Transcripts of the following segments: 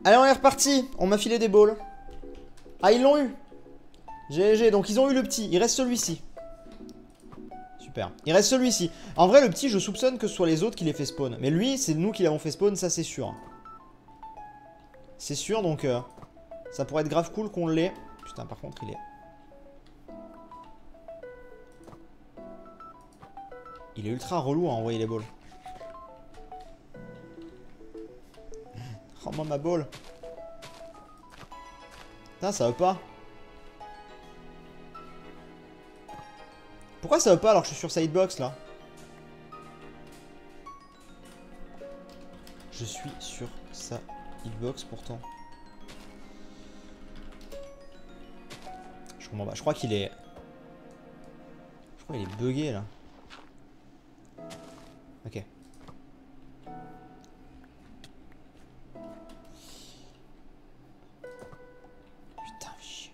Allez, on est reparti. On m'a filé des balls. Ah, ils l'ont eu. GG, donc ils ont eu le petit. Il reste celui-ci. Super. Il reste celui-ci. En vrai, le petit, je soupçonne que ce soit les autres qui les fait spawn. Mais lui, c'est nous qui l'avons fait spawn, ça c'est sûr. C'est sûr, donc ça pourrait être grave cool qu'on l'ait. Putain, par contre, il est... Il est ultra relou à envoyer les balls. Rends-moi ma ball. Putain, ça veut pas. Pourquoi ça veut pas alors que je suis sur sidebox là? Je suis sur sa hitbox pourtant. Je comprends pas. Je crois qu'il est... Je crois qu'il est bugué là. Ok. Putain, chier.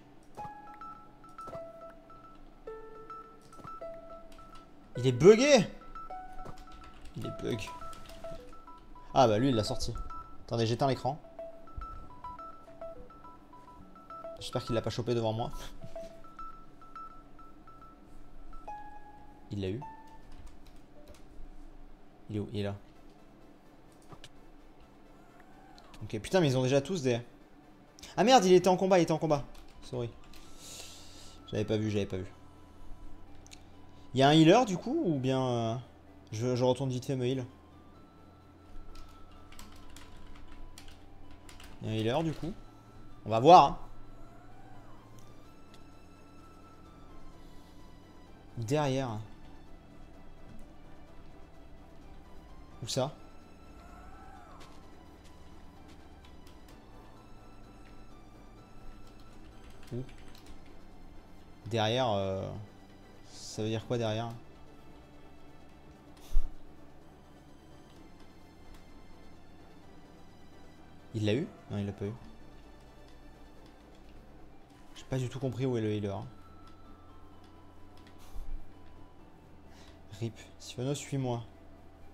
Il est bugué. Il est bug. Ah bah lui il l'a sorti. Attendez, j'éteins l'écran. J'espère qu'il l'a pas chopé devant moi. Il l'a eu. Il est où? Il est là. Ok, putain, mais ils ont déjà tous des... Ah merde, il était en combat, il était en combat. Sorry. J'avais pas vu, j'avais pas vu. Il y a un healer du coup, ou bien... je retourne vite fait me heal. Il y a un healer du coup. On va voir, hein. Derrière. Où ça? Où? Derrière, ça veut dire quoi derrière? Il l'a eu? Non, il l'a pas eu. J'ai pas du tout compris où est le healer. Rip. Sylvanos, suis-moi.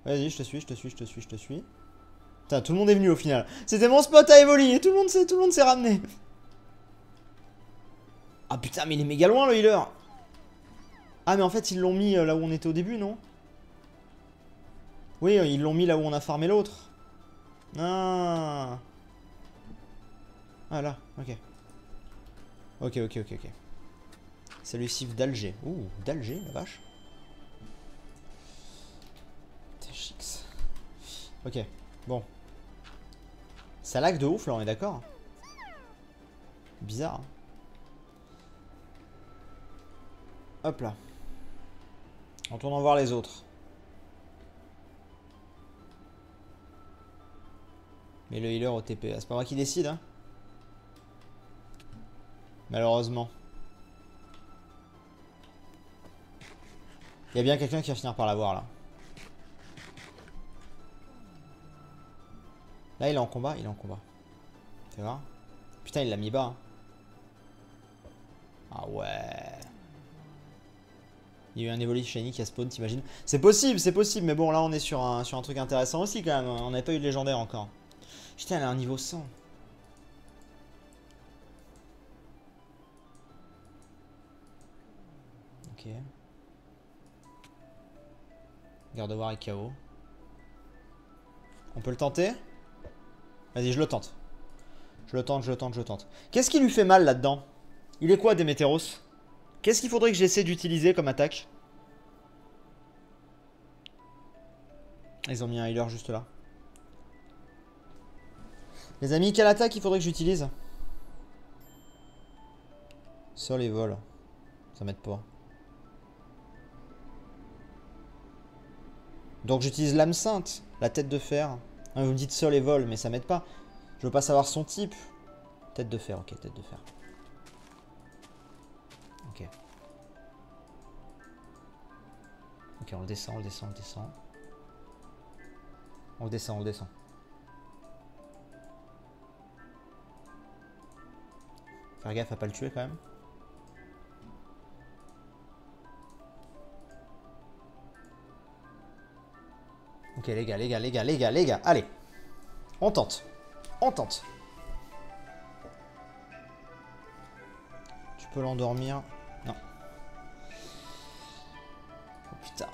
Vas-y, je te suis, je te suis, je te suis, je te suis. Putain, tout le monde est venu au final. C'était mon spot à Evoli et tout le monde s'est ramené. Ah putain, mais il est méga loin le healer. Ah, mais en fait, ils l'ont mis là où on était au début, non? Oui, ils l'ont mis là où on a farmé l'autre. Ah. Ah là, ok. Ok, ok, ok, ok. Salut Sif d'Alger. Ouh, d'Alger, la vache. THX. Ok, bon. Ça lag de ouf là, on est d'accord? Bizarre. Hein. Hop là. En tournant voir les autres. Mais le healer au TP, c'est pas moi qui décide, hein. Malheureusement. Il y a bien quelqu'un qui va finir par l'avoir là. Là il est en combat, il est en combat. Tu vois? Putain, il l'a mis bas. Hein. Ah ouais. Il y a eu un Evoli Shiny qui a spawn, t'imagines? C'est possible, mais bon, là on est sur un truc intéressant aussi quand même. On n'avait pas eu de légendaire encore. Putain, elle a un niveau 100. Ok. Gardevoir et KO. On peut le tenter? Vas-y, je le tente. Je le tente, je le tente, je le tente. Qu'est-ce qui lui fait mal là-dedans? Il est quoi, Démétéros? Qu'est-ce qu'il faudrait que j'essaie d'utiliser comme attaque? Ils ont mis un healer juste là. Les amis, quelle attaque il faudrait que j'utilise? Sol et vol. Ça m'aide pas. Donc j'utilise l'âme sainte, la tête de fer. Ah, vous me dites sol et vol, mais ça m'aide pas. Je veux pas savoir son type. Tête de fer, ok, tête de fer. Ok. Ok, on le descend, on le descend, on le descend. On le descend, on le descend. Faire gaffe à pas le tuer quand même. Ok les gars, allez. On tente. On tente. peux l'endormir. Non. Oh putain.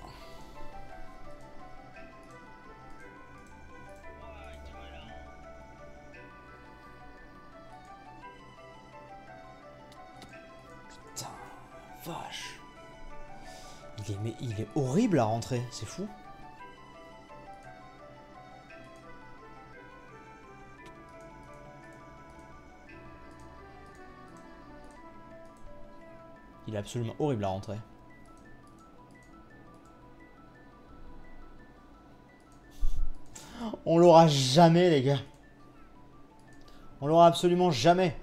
Putain, vache. Il est horrible à rentrer, c'est fou. Il est absolument horrible à rentrer. On l'aura jamais, les gars. On l'aura absolument jamais.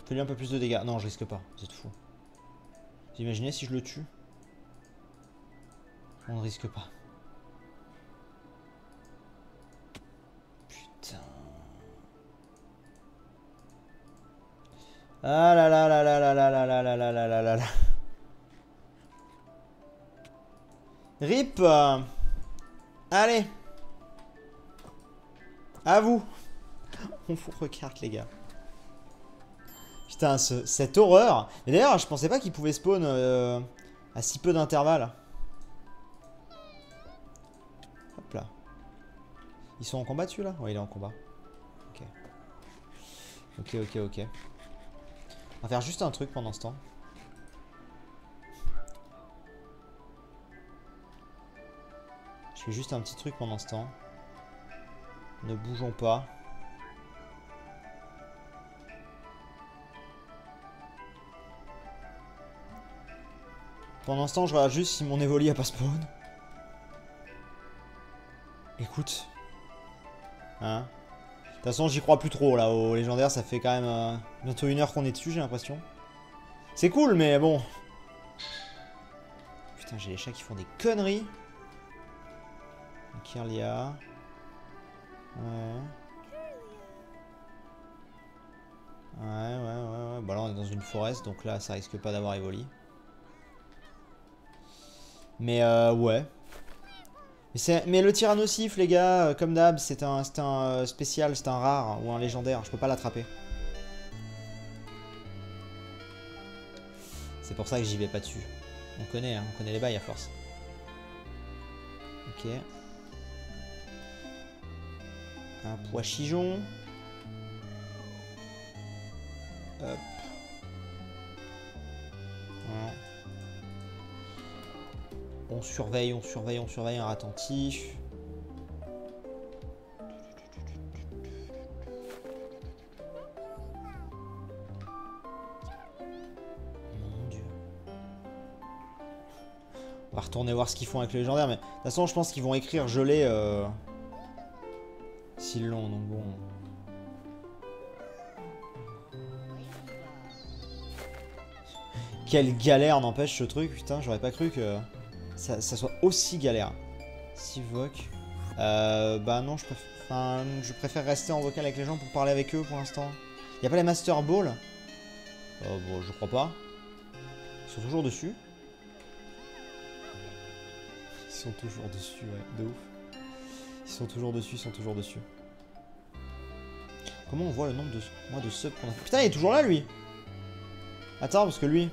Fais-lui un peu plus de dégâts. Non, je risque pas. Vous êtes fous. Vous imaginez si je le tue? On ne risque pas. Putain. Ah là là là là là là là là là là là là là là. RIP. Allez. À vous. On vous regarde, les gars. Putain, cette horreur. Et d'ailleurs, je pensais pas qu'il pouvait spawn à si peu d'intervalle. Hop là. Ils sont en combat dessus là? Ouais, il est en combat. Ok. Ok, ok, ok. On va faire juste un truc pendant ce temps. Je fais juste un petit truc pendant ce temps. Ne bougeons pas. Pendant ce temps, je regarde juste si mon Evoli a pas spawn. Écoute. Hein? De toute façon, j'y crois plus trop là. Au légendaire, ça fait quand même bientôt 1 heure qu'on est dessus, j'ai l'impression. C'est cool, mais bon. Putain, j'ai les chats qui font des conneries. Kirlia. Ouais. Ouais. Bah là, on est dans une forêt, donc là, ça risque pas d'avoir Evoli. Mais ouais. Mais le Tyrannosif, les gars, comme d'hab, c'est un spécial, c'est un rare ou un légendaire. Je peux pas l'attraper. C'est pour ça que j'y vais pas dessus. On connaît les bails à force. Ok. Un pois chijon. Hop. Voilà. On surveille un attentif. Mon Dieu. On va retourner voir ce qu'ils font avec le légendaire, mais de toute façon, je pense qu'ils vont écrire gelé s'ils l'ont, donc bon. Quelle galère n'empêche ce truc, putain, j'aurais pas cru que ça soit aussi galère. Sivoc. Bah non, je préfère rester en vocal avec les gens pour parler avec eux pour l'instant. Y'a pas les Master Ball? Bon, je crois pas. Ils sont toujours dessus. Ils sont toujours dessus, ouais, de ouf. Ils sont toujours dessus. Comment on voit le nombre de subs qu'on a fait? Putain, il est toujours là, lui. Attends, parce que lui...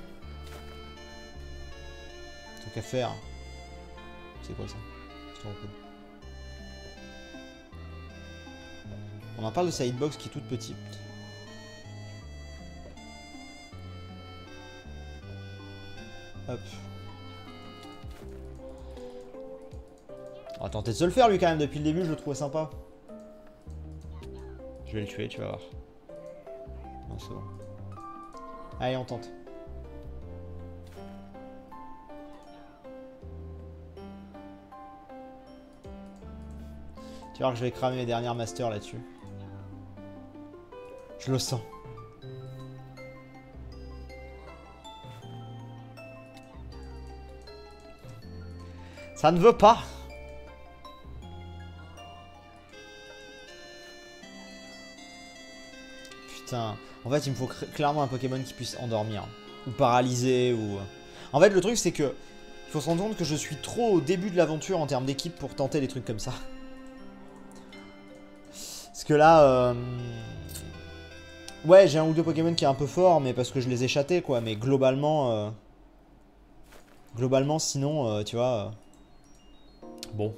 Tant qu'à faire... C'est quoi ça? On en parle de sa hitbox qui est toute petite. Hop. On va tenter de se le faire lui quand même, depuis le début je le trouvais sympa. Je vais le tuer, tu vas voir. Non, c'est bon. Allez, on tente. Tu vois que je vais cramer mes dernières masters là-dessus. Je le sens. Ça ne veut pas. Putain. En fait, il me faut clairement un Pokémon qui puisse endormir. Ou paralyser, ou... En fait, le truc, c'est que... Il faut se rendre compte que je suis trop au début de l'aventure en termes d'équipe pour tenter des trucs comme ça. Parce que là... Ouais, j'ai un ou deux Pokémon qui est un peu fort, mais parce que je les ai chatés, quoi. Mais globalement... Globalement, sinon, tu vois... Bon.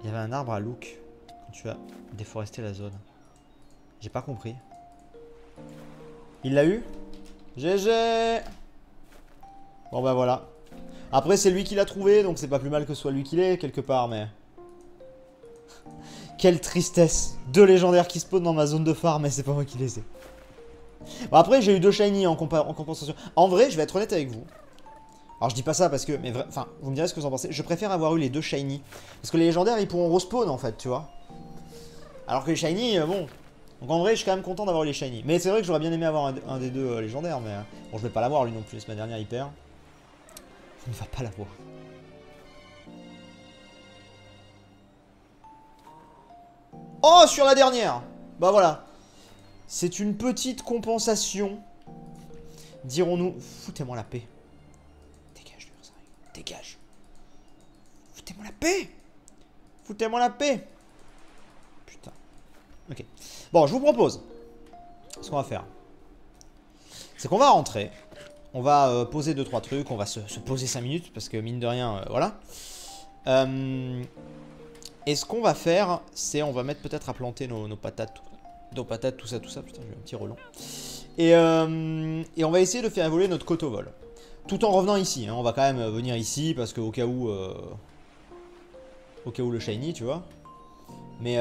Il y avait un arbre à look quand tu as déforesté la zone. J'ai pas compris. Il l'a eu? GG! Bon bah voilà. Après c'est lui qui l'a trouvé, donc c'est pas plus mal que ce soit lui qui l'ait quelque part, mais... Quelle tristesse. 2 légendaires qui spawnent dans ma zone de farm, mais c'est pas moi qui les ai. Bon après j'ai eu 2 shiny en compensation. En vrai, je vais être honnête avec vous. Alors je dis pas ça parce que... Mais enfin, vous me direz ce que vous en pensez. Je préfère avoir eu les 2 shiny. Parce que les légendaires, ils pourront respawn en fait, tu vois. Alors que les shiny, bon... Donc en vrai, je suis quand même content d'avoir eu les shiny. Mais c'est vrai que j'aurais bien aimé avoir un des 2 légendaires, mais... Bon, je vais pas l'avoir lui non plus, la semaine dernière, il perd. On ne va pas l'avoir. Oh, sur la dernière! Bah voilà. C'est une petite compensation. Dirons-nous... Foutez-moi la paix. Dégage, dégage. Foutez-moi la paix! Foutez-moi la paix! Putain. Ok. Bon, je vous propose. Ce qu'on va faire, c'est qu'on va rentrer. On va poser 2-3 trucs. On va se poser 5 minutes. Parce que mine de rien, voilà. Et ce qu'on va faire, c'est on va mettre peut-être à planter nos patates. Nos patates, tout ça. Putain, j'ai un petit relent. Et on va essayer de faire évoluer notre cote au vol. Tout en revenant ici. Hein. On va quand même venir ici parce qu'au cas où... au cas où le shiny, tu vois. Mais...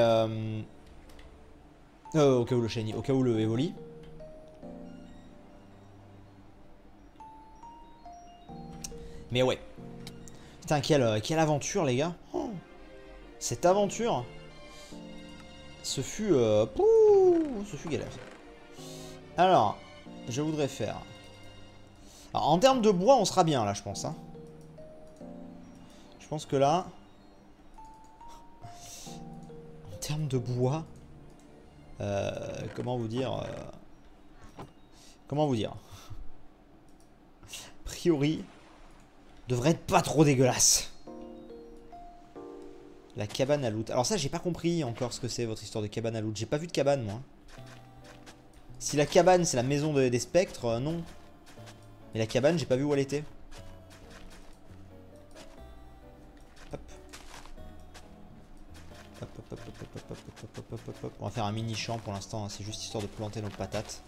au cas où le shiny. Au cas où le evoli. Mais ouais. Putain, quelle aventure, les gars. Oh, cette aventure. Ce fut... ce fut galère. Alors, je voudrais faire... Alors, en termes de bois, on sera bien, là, je pense. Hein. Je pense que là... En termes de bois... comment vous dire... Comment vous dire? A priori... Devrait être pas trop dégueulasse. La cabane à loot. Alors ça, j'ai pas compris encore ce que c'est, votre histoire de cabane à loot. J'ai pas vu de cabane, moi. Si la cabane, c'est la maison des spectres, non. Mais la cabane, j'ai pas vu où elle était. Hop. Hop. On va faire un mini champ pour l'instant, hein. C'est juste histoire de planter nos patates.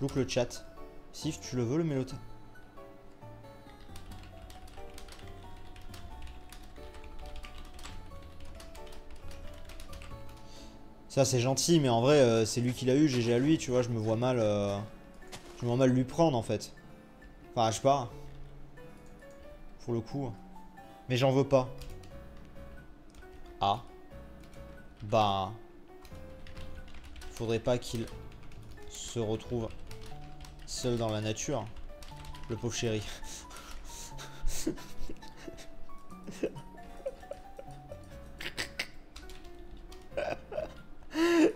Look le chat. Sif, tu le veux, le mélota? Ça c'est gentil, mais en vrai c'est lui qui l'a eu, GG à lui, tu vois, je me vois mal lui prendre en fait. Enfin, je sais pas. Pour le coup. Mais j'en veux pas. Ah. Bah. Faudrait pas qu'il se retrouve seul dans la nature. Le pauvre chéri.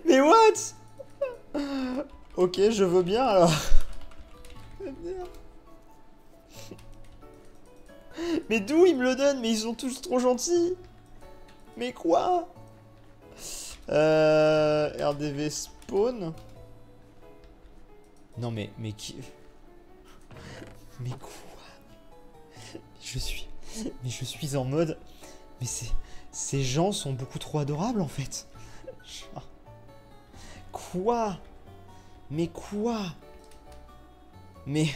Mais what? Ok, je veux bien alors. Mais d'où ils me le donnent? Mais ils sont tous trop gentils. Mais quoi? RDV spawn. Non mais qui? Mais quoi? Je suis en mode. Mais ces gens sont beaucoup trop adorables en fait. Quoi? Mais quoi? Mais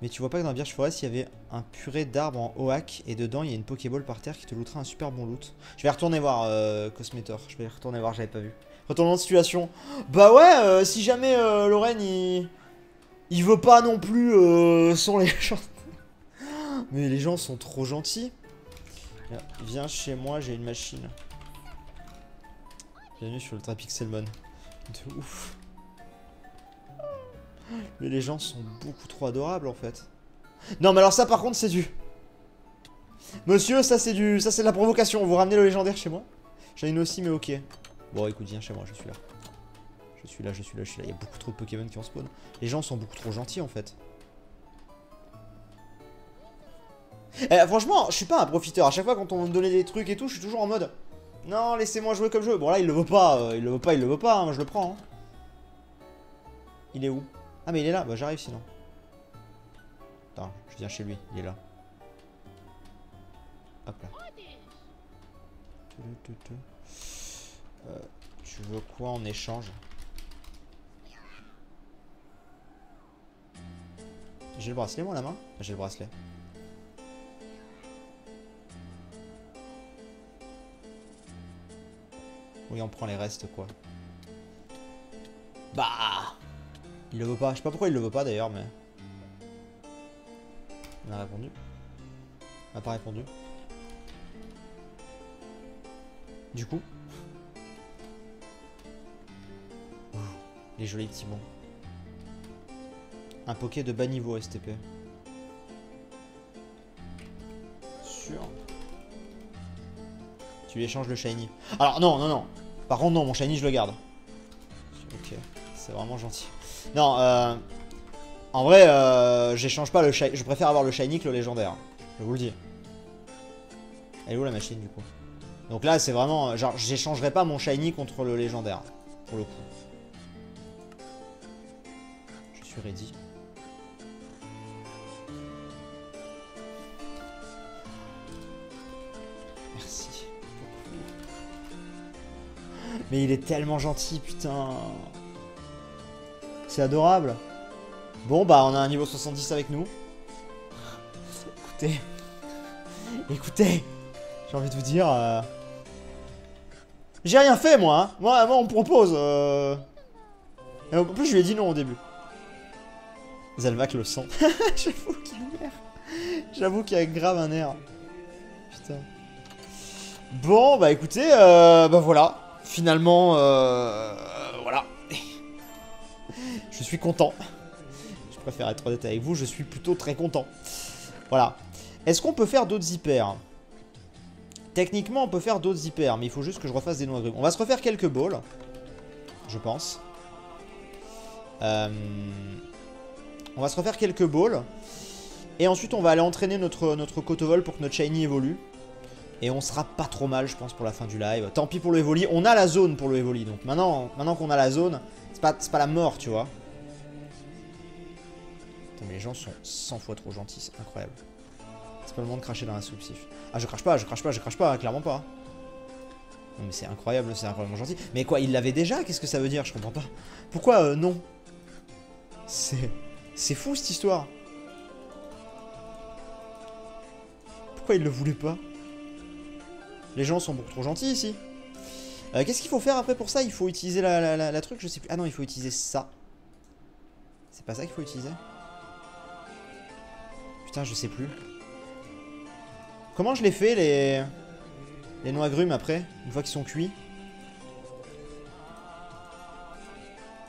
tu vois pas que dans la Birch Forest, il y avait un purée d'arbres en oak et dedans, il y a une Pokéball par terre qui te lootera un super bon loot. Je vais retourner voir Cosmetor. Je vais retourner voir, j'avais pas vu. Retournement de situation. Bah ouais, si jamais Lorraine, il veut pas non plus sans les gens. Mais les gens sont trop gentils. Viens chez moi, j'ai une machine. Bienvenue sur Ultra Pixelmon. De ouf. Mais les gens sont beaucoup trop adorables en fait. Non mais alors ça par contre c'est du... Monsieur, ça c'est du... Ça c'est de la provocation. Vous ramenez le légendaire chez moi? J'en ai une aussi mais ok. Bon écoute, viens chez moi, je suis là. Je suis là. Il y a beaucoup trop de Pokémon qui en spawn. Les gens sont beaucoup trop gentils en fait. Franchement, je suis pas un profiteur. À chaque fois quand on me donnait des trucs et tout, je suis toujours en mode... Non, laissez-moi jouer comme je veux. Bon, là, il le veut pas. Il le veut pas, il le veut pas. Hein, moi, je le prends. Hein. Il est où? Ah, mais il est là. Bah, j'arrive sinon. Attends, je viens chez lui. Il est là. Hop là. Tu veux quoi en échange? J'ai le bracelet, moi, à la main? J'ai le bracelet. Oui, on prend les restes, quoi. Bah! Il le veut pas. Je sais pas pourquoi il le veut pas, d'ailleurs, mais... Il m'a répondu. Il m'a pas répondu. Du coup... Ouh, les jolis petits bons. Un poké de bas niveau, STP. Sûr. Tu lui échanges le shiny. Alors, non, non, non. Par contre, non, mon shiny, je le garde. Ok, c'est vraiment gentil. Non, en vrai, j'échange pas le shiny. Je préfère avoir le shiny que le légendaire. Je vous le dis. Elle est où la machine, du coup? Donc là, c'est vraiment... Genre, j'échangerai pas mon shiny contre le légendaire. Pour le coup. Je suis ready. Merci. Mais il est tellement gentil, putain. C'est adorable. Bon, bah, on a un niveau 70 avec nous. Écoutez. Écoutez. J'ai envie de vous dire... J'ai rien fait, moi. Hein. Moi, on me propose. Et en plus, je lui ai dit non au début. Zelvac le sent. J'avoue qu'il a l'air. J'avoue qu'il a grave un air. Putain. Bon, bah écoutez, bah voilà. Finalement, voilà. Je suis content. Je préfère être honnête avec vous, je suis plutôt très content. Voilà. Est-ce qu'on peut faire d'autres hyper? Techniquement, on peut faire d'autres hyper, mais il faut juste que je refasse des noix grumes. On va se refaire quelques balls, je pense. On va se refaire quelques balls. Et ensuite, on va aller entraîner notre Kotovol pour que notre shiny évolue. Et on sera pas trop mal, je pense, pour la fin du live. Tant pis pour le Evoli. On a la zone pour le Evoli. Donc maintenant qu'on a la zone, c'est pas la mort, tu vois. Putain, mais les gens sont 100 fois trop gentils, c'est incroyable. C'est pas le moment de cracher dans la soupe, Sif. Ah, je crache pas, clairement pas. Non, mais c'est incroyable, c'est incroyablement gentil. Mais quoi, il l'avait déjà? Qu'est-ce que ça veut dire? Je comprends pas. Pourquoi non? C'est fou cette histoire. Pourquoi il le voulait pas? Les gens sont beaucoup trop gentils ici. Qu'est-ce qu'il faut faire après pour ça? Il faut utiliser la truc, je sais plus. Ah non, il faut utiliser ça. C'est pas ça qu'il faut utiliser? Putain, je sais plus. Comment je les fais, les noix grumes après? Une fois qu'ils sont cuits?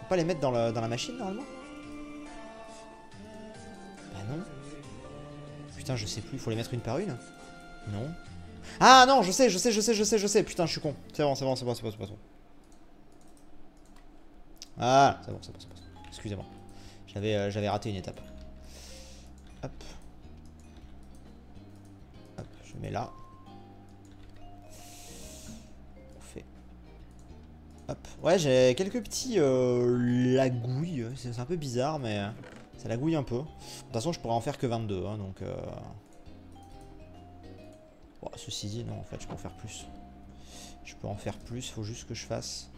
Faut pas les mettre dans la machine, normalement? Bah non. Putain, je sais plus. Il faut les mettre une par une? Non. Ah non, je sais. Putain, je suis con. C'est bon. Ah, c'est bon. Excusez-moi. J'avais raté une étape. Hop. Hop, je mets là. On fait. Hop. Ouais, j'ai quelques petits lagouilles. C'est un peu bizarre, mais ça lagouille un peu. De toute façon, je pourrais en faire que 22, hein, donc... Bon, ceci dit, non, en fait, je peux en faire plus. Je peux en faire plus, faut juste que je fasse...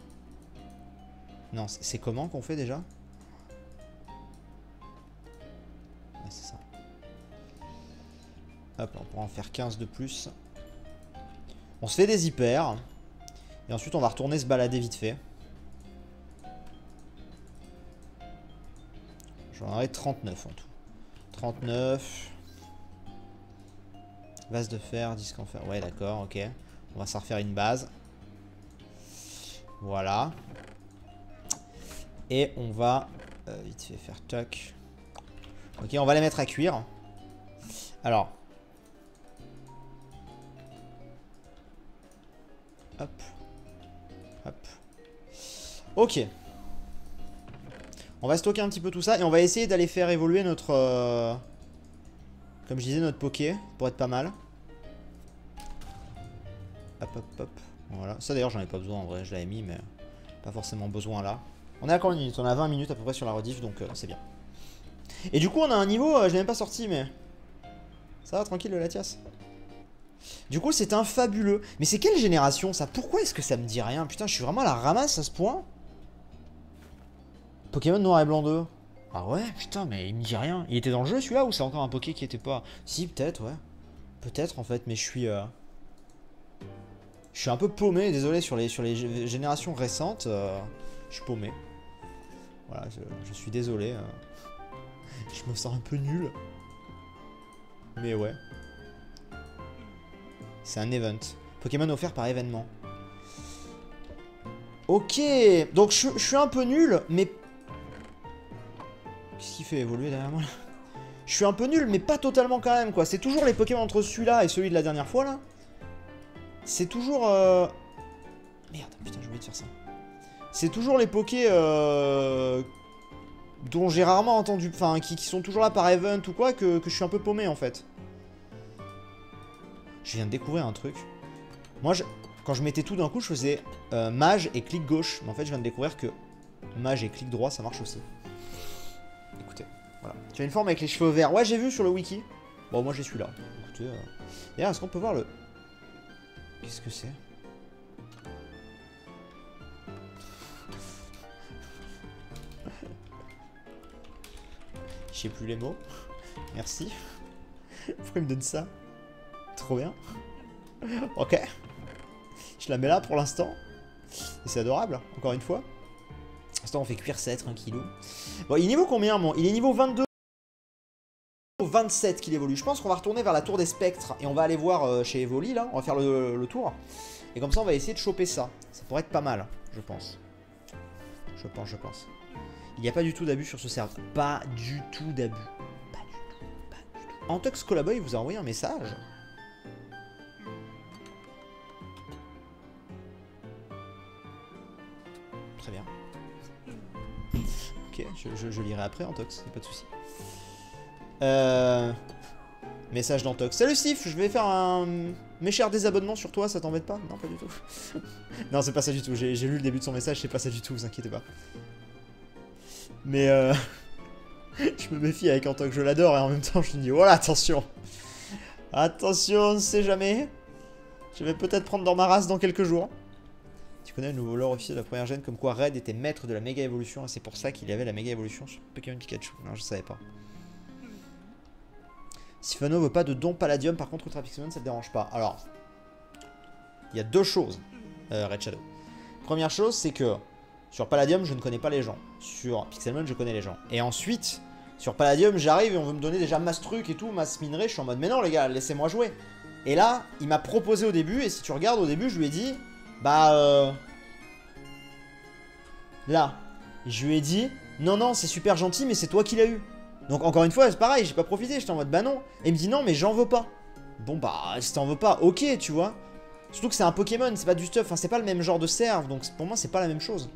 Non, c'est comment qu'on fait déjà? Ouais, c'est ça. Hop, on pourra en faire 15 de plus. On se fait des hyper. Et ensuite, on va retourner se balader vite fait. J'en aurai 39 en tout. 39... Vase de fer, disque en fer. Ouais, d'accord, ok. On va s'en refaire une base. Voilà. Et on va vite fait faire toc. Ok, on va les mettre à cuire. Alors. Hop. Hop. Ok. On va stocker un petit peu tout ça. Et on va essayer d'aller faire évoluer notre... comme je disais, notre poké, pour être pas mal. Hop. Hop, hop, hop. Voilà. Ça d'ailleurs, j'en ai pas besoin en vrai. Je l'avais mis, mais pas forcément besoin là. On est à combien de minutes? On a 20 minutes à peu près sur la rediff, donc c'est bien. Et du coup, on a un niveau, je l'ai même pas sorti, mais... Ça va, tranquille, le Latias? Du coup, c'est un fabuleux. Mais c'est quelle génération, ça? Pourquoi est-ce que ça me dit rien? Putain, je suis vraiment à la ramasse à ce point. Pokémon Noir et Blanc 2. Ah ouais, putain, mais il me dit rien. Il était dans le jeu, celui-là, ou c'est encore un Poké qui était pas... Si, peut-être, ouais. Peut-être, en fait, mais je suis... Je suis un peu paumé, désolé, sur les générations récentes. Je suis paumé. Voilà, je suis désolé. Je me sens un peu nul. Mais ouais. C'est un event. Pokémon offert par événement. Ok. Donc je suis un peu nul, mais... Qu'est-ce qu'il fait évoluer derrière moi là? Je suis un peu nul, mais pas totalement quand même, quoi. C'est toujours les Pokémon entre celui-là et celui de la dernière fois, là. C'est toujours... Merde, putain, j'ai oublié de faire ça. C'est toujours les Pokés... dont j'ai rarement entendu... Enfin, qui sont toujours là par event ou quoi, que je suis un peu paumé, en fait. Je viens de découvrir un truc. Moi, quand je mettais tout d'un coup, je faisais mage et clic gauche. Mais en fait, je viens de découvrir que mage et clic droit, ça marche aussi. Écoutez, voilà. Tu as une forme avec les cheveux verts. Ouais, j'ai vu sur le wiki. Bon, moi, j'ai celui-là. Écoutez... D'ailleurs, est-ce qu'on peut voir le... Qu'est-ce que c'est? Je sais plus les mots. Merci. Pourquoi il me donne ça? Trop bien. Ok. Je la mets là pour l'instant. Et c'est adorable, encore une fois. Pour l'instant, on fait cuire 7, tranquillou. Bon, il est niveau combien, mon? Il est niveau 22. 27 qu'il évolue. Je pense qu'on va retourner vers la tour des spectres. Et on va aller voir chez Evoli, là. On va faire le tour. Et comme ça, on va essayer de choper ça. Ça pourrait être pas mal, je pense. Je pense. Il n'y a pas du tout d'abus sur ce serveur. Pas du tout d'abus. Pas du tout. Antox Colaboy vous a envoyé un message. Très bien. Ok, je lirai après, Antox, y'a pas de soucis. Message d'Antox. Salut Sif, je vais faire un méchant désabonnement sur toi, ça t'embête pas? Non, pas du tout. Non, c'est pas ça du tout. J'ai lu le début de son message, c'est pas ça du tout, vous inquiétez pas. Mais je me méfie avec Antox, je l'adore et en même temps je me dis, voilà, attention. Attention, on ne sait jamais. Je vais peut-être prendre dans ma race dans quelques jours. Tu connais le nouveau lore officiel de la première gêne, comme quoi Red était maître de la méga évolution et c'est pour ça qu'il avait la méga évolution sur Pokémon Pikachu. Non, je savais pas. Sifano veut pas de don Palladium, par contre Ultra Pixelmon ça te dérange pas. Alors, il y a deux choses, Red Shadow. Première chose, c'est que sur Palladium, je ne connais pas les gens. Sur Pixelmon, je connais les gens. Et ensuite, sur Palladium, j'arrive et on veut me donner déjà masse truc et tout, masse minerai. Je suis en mode, mais non les gars, laissez-moi jouer. Et là, il m'a proposé au début, et si tu regardes au début, je lui ai dit, bah là, je lui ai dit, non, c'est super gentil, mais c'est toi qui l'as eu. Donc encore une fois, c'est pareil, j'ai pas profité, j'étais en mode, bah non. Et il me dit, non, mais j'en veux pas. Bon bah, si t'en veux pas, ok, tu vois. Surtout que c'est un Pokémon, c'est pas du stuff, enfin c'est pas le même genre de serve, donc pour moi c'est pas la même chose.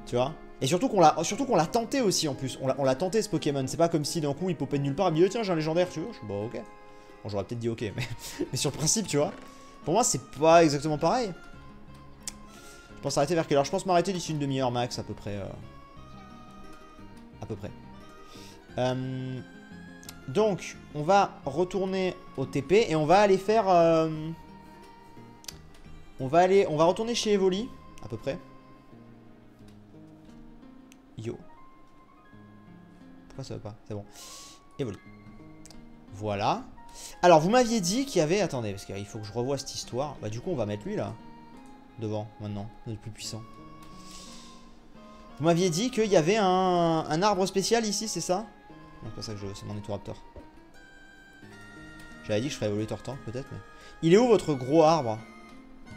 Tu vois. Et surtout qu'on l'a tenté aussi en plus, on l'a tenté ce Pokémon, c'est pas comme si d'un coup il popait de nulle part, il me dit, oh, tiens j'ai un légendaire, tu veux? Je suis bon ok. Bon j'aurais peut-être dit ok, mais sur le principe tu vois. Pour moi c'est pas exactement pareil. Je pense arrêter vers quelle heure? Je pense m'arrêter d'ici une demi-heure max à peu près. À peu près. Donc, on va retourner au TP et on va aller faire... on va retourner chez Evoli, à peu près. Yo. Pourquoi ça va pas? C'est bon. Evoli. Voilà. Alors, vous m'aviez dit qu'il y avait... Attendez, parce qu'il faut que je revoie cette histoire. Bah, du coup, on va mettre lui, là. Devant, maintenant. Le plus puissant. Vous m'aviez dit qu'il y avait un arbre spécial ici, c'est ça? Non, c'est pas ça que je veux, c'est mon Etoraptor. J'avais dit que je ferais évoluer Tortank, peut-être, mais... Il est où, votre gros arbre?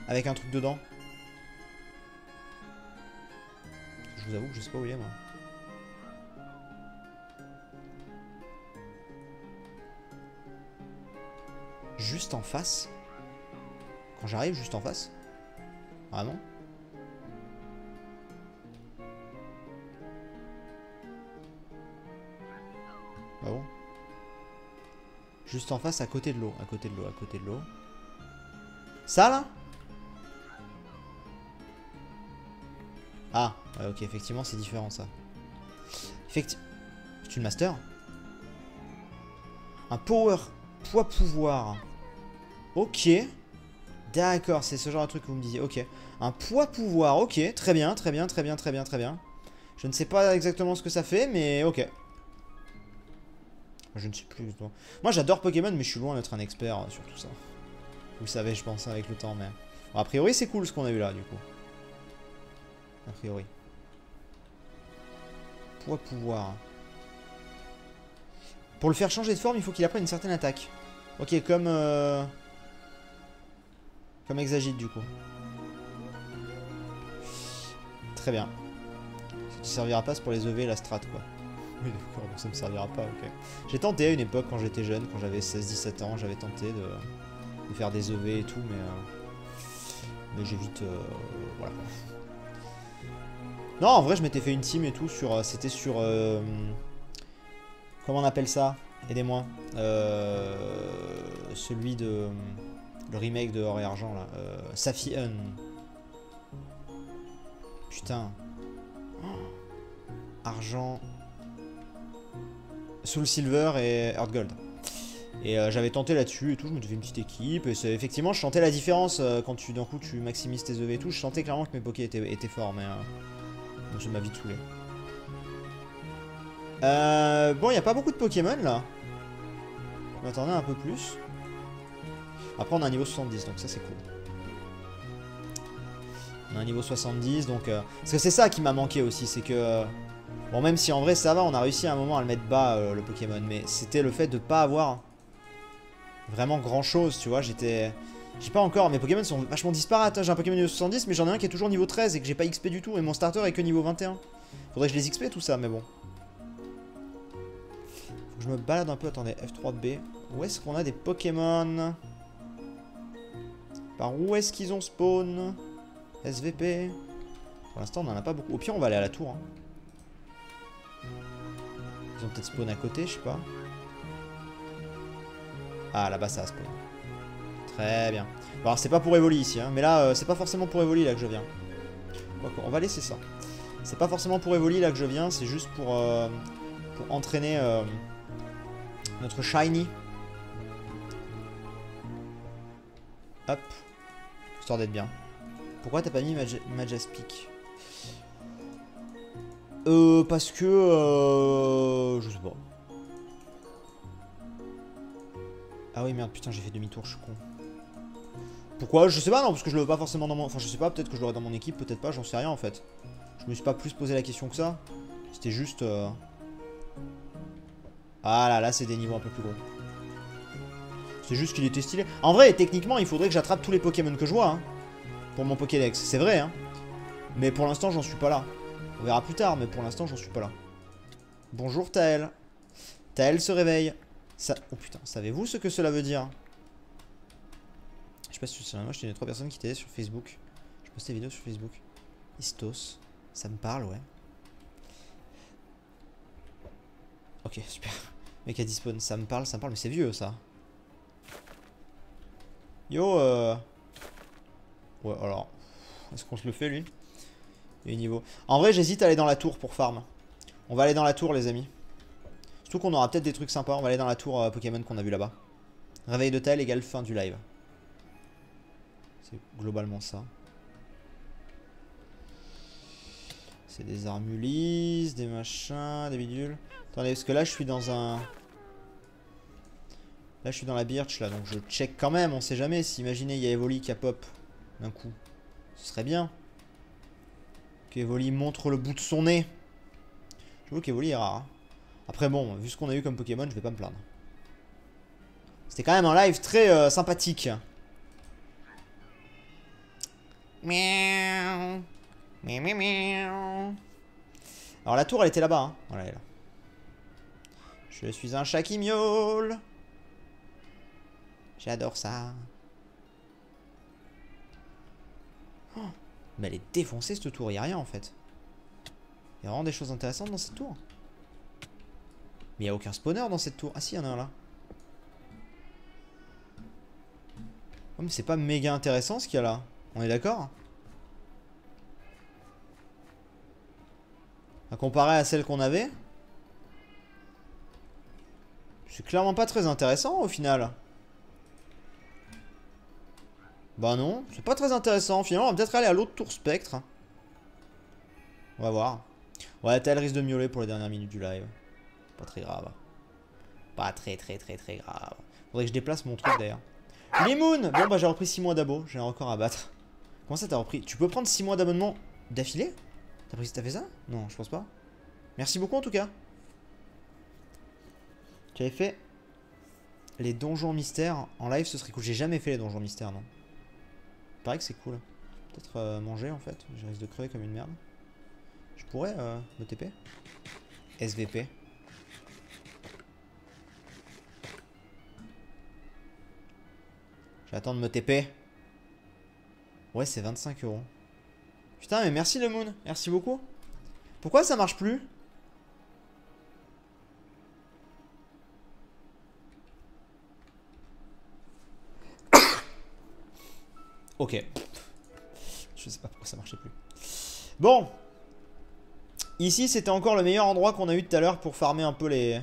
Avec un truc dedans? Je vous avoue que je sais pas où il est, moi. Juste en face? Quand j'arrive, juste en face? Vraiment? Ah bon? Juste en face, à côté de l'eau, à côté de l'eau. Ça là? Ah, ouais, ok, effectivement, c'est différent ça. C'est une master. Un power. Poids-pouvoir. Ok. D'accord, c'est ce genre de truc que vous me disiez. Ok. Un poids-pouvoir. Ok, très bien, très bien, très bien, très bien, très bien. Je ne sais pas exactement ce que ça fait, mais ok. Je ne sais plus. Moi, j'adore Pokémon, mais je suis loin d'être un expert sur tout ça. Vous le savez, je pense, avec le temps, mais... Bon, a priori, c'est cool ce qu'on a eu là, du coup. A priori. Poids-pouvoir. Pour le faire changer de forme, il faut qu'il apprenne une certaine attaque. Ok, comme... Comme Exagite, du coup. Très bien. Ça ne servira pas, c'est pour les EV et la strat, quoi. Oui, d'accord, donc ça ne me servira pas, ok. J'ai tenté à une époque, quand j'étais jeune, quand j'avais 16-17 ans, j'avais tenté de faire des EV et tout, mais j'ai vite... voilà. Non, en vrai, je m'étais fait une team et tout sur... C'était sur... comment on appelle ça? Aidez-moi. Celui de... Le remake de Or et Argent, là. Safi-Un. Putain. Oh. Argent... Soul Silver et Earth Gold. Et j'avais tenté là-dessus et tout, je me faisais une petite équipe. Et effectivement, je sentais la différence quand tu, d'un coup, tu maximises tes EV et tout. Je sentais clairement que mes pokés étaient forts, mais donc ça m'a vite saoulé. Bon, il n'y a pas beaucoup de Pokémon là. Je m'attendais un peu plus. Après, on a un niveau 70, donc ça c'est cool. On a un niveau 70, donc... Parce que c'est ça qui m'a manqué aussi, c'est que... Bon, même si en vrai ça va, on a réussi à un moment à le mettre bas, le Pokémon. Mais c'était le fait de pas avoir vraiment grand chose, tu vois. J'ai pas encore, mes Pokémon sont vachement disparates. J'ai un Pokémon niveau 70, mais j'en ai un qui est toujours niveau 13 et que j'ai pas XP du tout. Et mon starter est que niveau 21. Faudrait que je les XP tout ça, mais bon. Faut que je me balade un peu, attendez, F3B. Où est-ce qu'on a des Pokémon? Par où est-ce qu'ils ont spawn? SVP. Pour l'instant, on en a pas beaucoup. Au pire, on va aller à la tour. Hein. Ils ont peut-être spawn à côté, je sais pas. Ah, là-bas, ça a spawn. Très bien. Bon, alors, c'est pas pour Evoli ici, hein. Mais là, c'est pas forcément pour Evoli là que je viens. On va laisser ça. C'est pas forcément pour Evoli là que je viens, c'est juste pour entraîner notre Shiny. Hop. Histoire d'être bien. Pourquoi t'as pas mis Majaspic? Parce que... je sais pas. Ah oui, merde, putain, j'ai fait demi-tour, je suis con. Pourquoi? Je sais pas, non, parce que je le veux pas forcément dans mon... Enfin, je sais pas, peut-être que je l'aurai dans mon équipe, peut-être pas, j'en sais rien, en fait. Je me suis pas plus posé la question que ça. C'était juste... Ah là, là, c'est des niveaux un peu plus gros. C'est juste qu'il était stylé. En vrai, techniquement, il faudrait que j'attrape tous les Pokémon que je vois, hein, pour mon Pokédex. C'est vrai, hein. Mais pour l'instant, j'en suis pas là. On verra plus tard, mais pour l'instant, j'en suis pas là. Bonjour, Taël. Taël se réveille. Ça... Oh putain, savez-vous ce que cela veut dire? Je sais pas si c'est moi, j'étais une des 3 personnes qui t'aidaient sur Facebook. Je postais des vidéos sur Facebook. Istos. Ça me parle, ouais. Ok, super. Mec a dispawn, ça me parle, mais c'est vieux, ça. Yo, ouais, alors... Est-ce qu'on se le fait, lui? Et niveau... En vrai, j'hésite à aller dans la tour pour farm. On va aller dans la tour, les amis. Surtout qu'on aura peut-être des trucs sympas. On va aller dans la tour Pokémon qu'on a vu là-bas. Réveil de Taël égale fin du live. C'est globalement ça. C'est des armulis, des machins, des bidules. Attendez, parce que là, je suis dans un... Là, je suis dans la birch, là. Donc, je check quand même. On sait jamais. Si, imaginez, il y a Evoli qui a pop d'un coup. Ce serait bien. Qu'Evoli montre le bout de son nez. J'avoue qu'Evoli est rare. Hein. Après, bon, vu ce qu'on a eu comme Pokémon, je vais pas me plaindre. C'était quand même un live très sympathique. Miaou. Miaou, miaou, miaou. Alors, la tour, elle était là-bas. Hein. Voilà, elle est là. Je suis un chat qui miaule. J'adore ça. Oh, mais elle est défoncée cette tour, il n'y a rien en fait. Il y a vraiment des choses intéressantes dans cette tour. Mais il n'y a aucun spawner dans cette tour. Ah si, il y en a un là. Oh, mais c'est pas méga intéressant ce qu'il y a là. On est d'accord? À comparer à celle qu'on avait. C'est clairement pas très intéressant au final. Bah non, c'est pas très intéressant. Finalement, on va peut-être aller à l'autre tour spectre. On va voir. Ouais, tel risque de miauler pour les dernières minutes du live. Pas très grave. Pas très grave. Faudrait que je déplace mon truc d'ailleurs. Les Moon. Bon bah j'ai repris 6 mois d'abo. J'ai un record à battre. Comment ça t'as repris? Tu peux prendre 6 mois d'abonnement d'affilée? T'as fait ça? Non, je pense pas. Merci beaucoup en tout cas. Tu avais fait les donjons mystères en live, ce serait cool. J'ai jamais fait les donjons mystères, non. Il paraît que c'est cool. Peut-être manger en fait. Je risque de crever comme une merde. Je pourrais me TP. SVP. J'attends de me TP. Ouais, c'est 25 €. Putain, mais merci le Moon. Merci beaucoup. Pourquoi ça marche plus? Ok. Je sais pas pourquoi ça marchait plus. Bon. Ici, c'était encore le meilleur endroit qu'on a eu tout à l'heure pour farmer un peu les...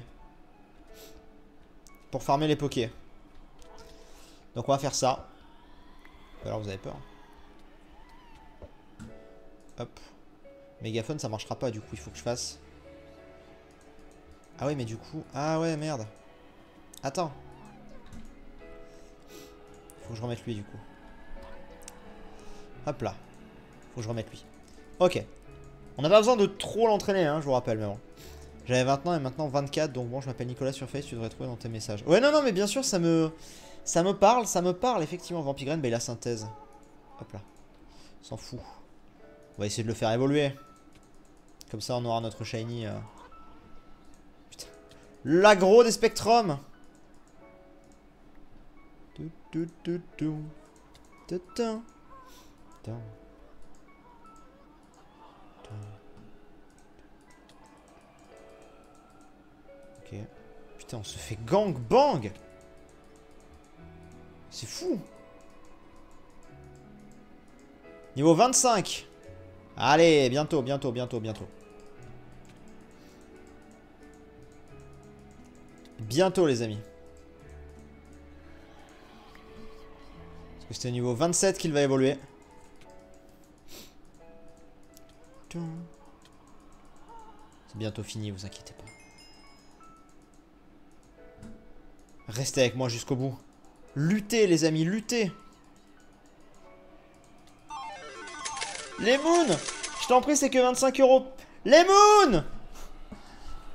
Pour farmer les pokés. Donc on va faire ça. Alors vous avez peur. Hop. Mégaphone ça marchera pas du coup, il faut que je fasse. Ah ouais mais du coup... Ah ouais merde. Attends. Faut que je remette lui du coup. Hop là. Faut que je remette lui. Ok. On n'a pas besoin de trop l'entraîner hein, je vous rappelle mais bon. J'avais 20 ans et maintenant 24 donc bon je m'appelle Nicolas sur Face, tu devrais trouver dans tes messages. Ouais non mais bien sûr ça me parle effectivement. Vampigraine, bah il a synthèse. Hop là. S'en fout. On va essayer de le faire évoluer. Comme ça on aura notre shiny. Putain. L'agro des spectrums. Ok. Putain on se fait gang bang. C'est fou. Niveau 25. Allez, bientôt. Bientôt les amis. Parce que c'était au niveau 27 qu'il va évoluer. C'est bientôt fini, vous inquiétez pas. Restez avec moi jusqu'au bout. Luttez les amis, luttez. Les Moon. Je t'en prie, c'est que 25 €. Les Moon.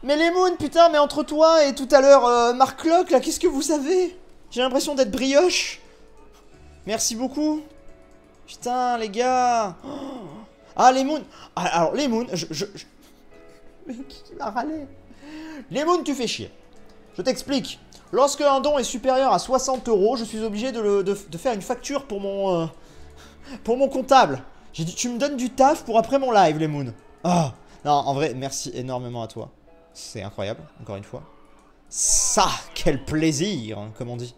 Mais les Moon, putain, mais entre toi et tout à l'heure, Mark Locke, là, qu'est-ce que vous avez? J'ai l'impression d'être brioche. Merci beaucoup. Putain, les gars. Ah, les Moon. Ah, alors, les Moon, Mais qui m'a râlé? Les Moon, tu fais chier. Je t'explique. Lorsque un don est supérieur à 60 €, je suis obligé de faire une facture pour mon comptable. J'ai dit, tu me donnes du taf pour après mon live, les Moon. Ah. Non, en vrai, merci énormément à toi. C'est incroyable, encore une fois. Ça, quel plaisir, hein, comme on dit.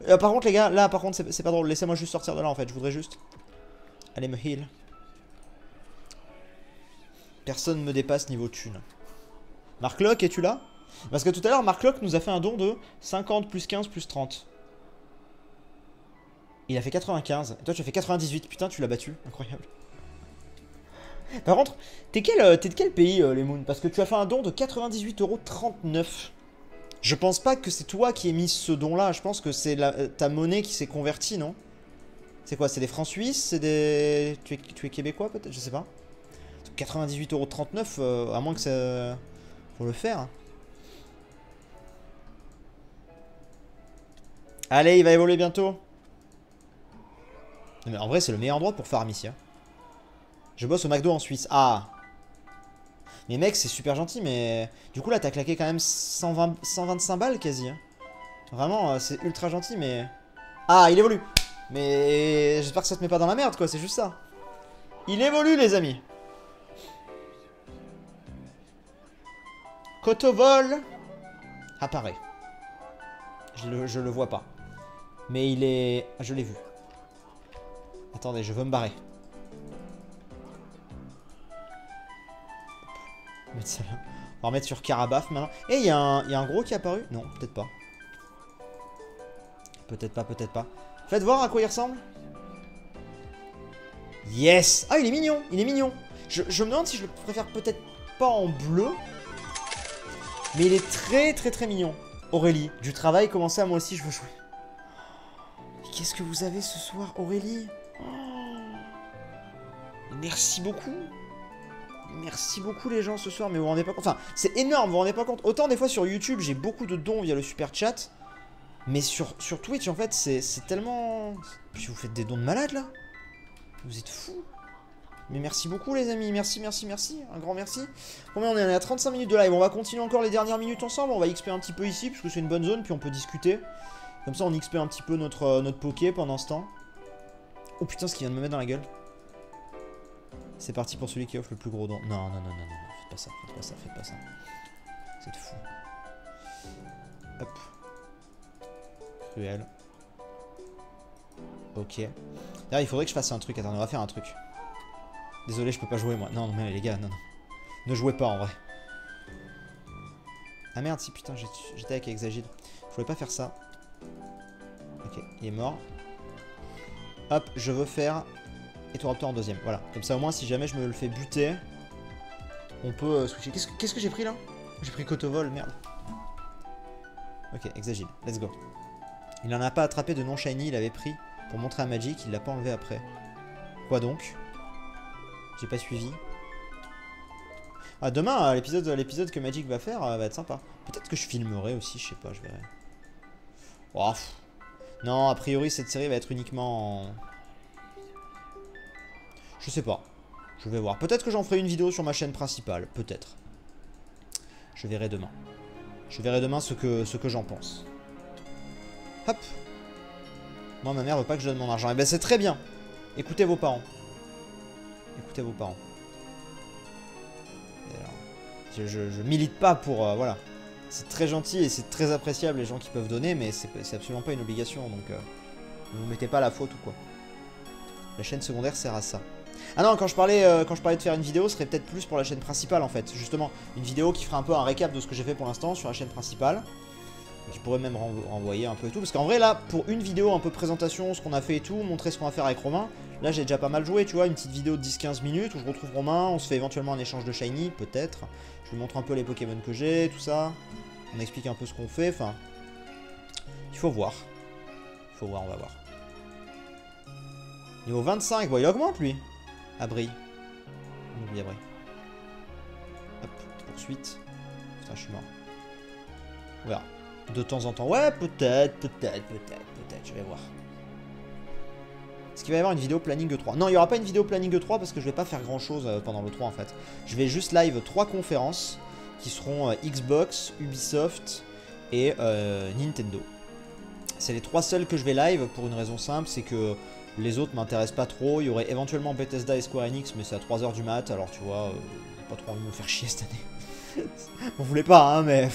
Par contre, les gars, là, par contre, c'est pas drôle. Laissez-moi juste sortir de là, en fait. Je voudrais juste aller me heal. Personne ne me dépasse niveau thune. Mark Locke, es-tu là? Parce que tout à l'heure, Mark Locke nous a fait un don de 50 plus 15 plus 30. Il a fait 95. Et toi, tu as fait 98. Putain, tu l'as battu. Incroyable. Par contre, t'es de quel pays, les Moon? Parce que tu as fait un don de 98,39 €. Je pense pas que c'est toi qui ai mis ce don-là. Je pense que c'est ta monnaie qui s'est convertie, non? C'est quoi? C'est des francs suisses? C'est des... Tu es québécois, peut-être? Je sais pas. 98,39 €, à moins que ça... Faut le faire. Allez, il va évoluer bientôt. Non, mais en vrai, c'est le meilleur endroit pour farm ici. Hein. Je bosse au McDo en Suisse. Ah. Mais mec, c'est super gentil, mais... Du coup, là, t'as claqué quand même 125 balles, quasi. Hein. Vraiment, c'est ultra gentil, mais... Ah, il évolue. Mais j'espère que ça te met pas dans la merde, quoi. C'est juste ça. Il évolue, les amis. Cotovol apparaît. Je le vois pas. Mais il est... Je l'ai vu. Attendez, je veux me barrer. Mettre ça là. On va remettre sur Carabaf maintenant. Et il y a un gros qui est apparu? Non, peut-être pas. Peut-être pas, peut-être pas. Faites voir à quoi il ressemble. Yes! Ah, il est mignon, il est mignon. Je me demande si je le préfère peut-être pas en bleu. Mais il est très très très mignon. Aurélie, du travail, comment ça, moi aussi je veux jouer. Qu'est-ce que vous avez ce soir, Aurélie? Merci beaucoup. Merci beaucoup les gens ce soir, mais vous vous rendez pas compte. Enfin, c'est énorme, vous vous rendez pas compte. Autant des fois sur YouTube, j'ai beaucoup de dons via le super chat. Mais sur Twitch, en fait, c'est tellement... Puis vous faites des dons de malade, là. Vous êtes fous. Mais merci beaucoup, les amis. Merci, merci, merci. Un grand merci. Combien on est à 35 minutes de live. On va continuer encore les dernières minutes ensemble. On va XP un petit peu ici, parce que c'est une bonne zone. Puis on peut discuter. Comme ça, on XP un petit peu notre poké pendant ce temps. Oh putain, ce qui vient de me mettre dans la gueule. C'est parti pour celui qui offre le plus gros don. Non, non, non, non, non. Faites pas ça, faites pas ça, faites pas ça. C'est fou. Hop. Cruel. Ok. D'ailleurs, il faudrait que je fasse un truc. Attends, on va faire un truc. Désolé, je peux pas jouer moi. Non, mais les gars, non, non. Ne jouez pas en vrai. Ah merde, si putain, j'étais avec Exagile. Je voulais pas faire ça. Ok, il est mort. Hop, je veux faire Etoraptor en deuxième. Voilà, comme ça au moins, si jamais je me le fais buter, on peut switcher. Qu'est-ce que j'ai pris là? J'ai pris Kotovol, merde. Ok, Exagile, let's go. Il en a pas attrapé de non shiny, il avait pris pour montrer à Magic, il l'a pas enlevé après. Quoi donc? J'ai pas suivi. Ah, demain, l'épisode que Magic va faire va être sympa. Peut-être que je filmerai aussi, je sais pas, je verrai. Oh, non, a priori, cette série va être uniquement en... Je sais pas. Je vais voir. Peut-être que j'en ferai une vidéo sur ma chaîne principale. Peut-être. Je verrai demain. Je verrai demain ce que j'en pense. Hop. Moi, ma mère veut pas que je donne mon argent. Et ben, c'est très bien. Écoutez vos parents. Écoutez vos parents. Et alors, je milite pas pour... voilà. C'est très gentil et c'est très appréciable les gens qui peuvent donner, mais c'est absolument pas une obligation. Donc, ne vous mettez pas la faute ou quoi. La chaîne secondaire sert à ça. Ah non, quand je parlais de faire une vidéo, ce serait peut-être plus pour la chaîne principale en fait. Justement, une vidéo qui ferait un peu un récap de ce que j'ai fait pour l'instant sur la chaîne principale. Qui pourrait même renvoyer un peu et tout. Parce qu'en vrai là, pour une vidéo un peu présentation, ce qu'on a fait et tout, montrer ce qu'on va faire avec Romain, là j'ai déjà pas mal joué, tu vois, une petite vidéo de 10-15 minutes où je retrouve Romain, on se fait éventuellement un échange de shiny, peut-être. Je lui montre un peu les Pokémon que j'ai, tout ça. On explique un peu ce qu'on fait, enfin... Il faut voir. Il faut voir, on va voir. Niveau 25, bon il augmente lui. Abri. On oublie Abri. Hop, poursuite. Putain, je suis mort. On verra. De temps en temps. Ouais, peut-être, je vais voir. Est-ce qu'il va y avoir une vidéo planning 3? Non, il n'y aura pas une vidéo planning 3 parce que je vais pas faire grand chose pendant le 3 en fait. Je vais juste live 3 conférences qui seront Xbox, Ubisoft et Nintendo. C'est les 3 seuls que je vais live pour une raison simple, c'est que les autres m'intéressent pas trop. Il y aurait éventuellement Bethesda et Square Enix, mais c'est à 3 h du mat, alors tu vois, j'ai pas trop envie de me faire chier cette année. On voulait pas, hein, mais...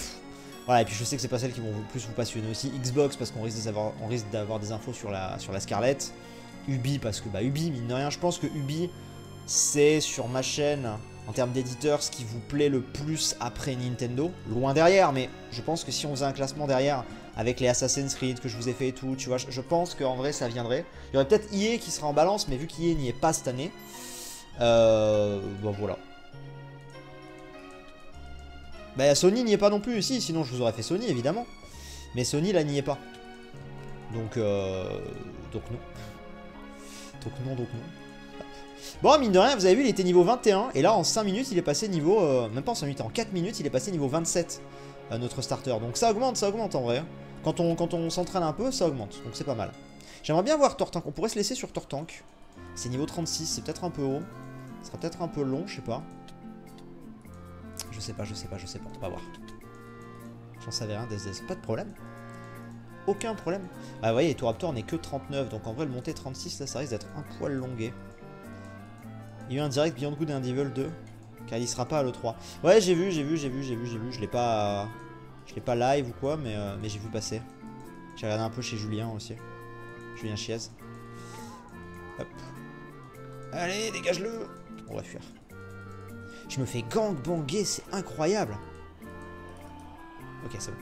Voilà, et puis je sais que c'est pas celles qui vont plus vous passionner aussi. Xbox parce qu'on risque d'avoir des infos sur la Scarlett. Ubi parce que bah Ubi, mine de rien, je pense que Ubi c'est sur ma chaîne en termes d'éditeur ce qui vous plaît le plus après Nintendo. Loin derrière, mais je pense que si on faisait un classement derrière avec les Assassin's Creed que je vous ai fait et tout, tu vois, je pense qu'en vrai ça viendrait. Il y aurait peut-être EA qui sera en balance, mais vu qu'EA n'y est pas cette année, bon voilà. Bah Sony n'y est pas non plus ici, sinon je vous aurais fait Sony évidemment. Mais Sony là n'y est pas. Donc non. Donc non. Bon, mine de rien, vous avez vu, il était niveau 21. Et là, en 5 minutes, il est passé niveau... même pas en 5 minutes, en 4 minutes, il est passé niveau 27. Notre starter. Donc ça augmente en vrai. Quand on s'entraîne un peu, ça augmente. Donc c'est pas mal. J'aimerais bien voir Tortank. On pourrait se laisser sur Tortank. C'est niveau 36, c'est peut-être un peu haut. Ce sera peut-être un peu long, je sais pas. Je sais pas, on va voir. J'en savais rien, pas de problème. Aucun problème. Ah, vous voyez, Etoraptor n'est que 39, donc en vrai, le monter 36, là, ça risque d'être un poil longué. Il y a eu un direct Beyond Good et un Devil 2, car il sera pas à l'E3. Ouais, j'ai vu, je l'ai pas live ou quoi, mais j'ai vu passer. J'ai regardé un peu chez Julien aussi. Julien Chiez. Hop. Allez, dégage-le. On va fuir. Je me fais gangbanger, c'est incroyable. Ok, c'est bon.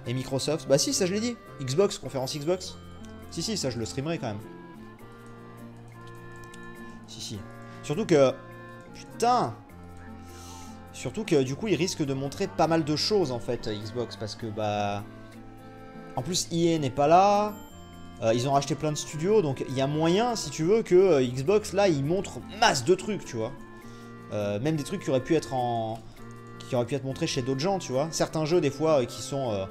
Et Microsoft, bah si, ça je l'ai dit. Xbox, conférence Xbox. Si, ça je le streamerai quand même. Si. Surtout que... Putain. Surtout que du coup, ils risquent de montrer pas mal de choses en fait, Xbox. Parce que bah... En plus, EA n'est pas là. Ils ont racheté plein de studios. Donc il y a moyen, si tu veux, que Xbox, là, ils montrent masse de trucs, tu vois. Même des trucs qui auraient pu être montrés chez d'autres gens, tu vois. Certains jeux, des fois, qui sont...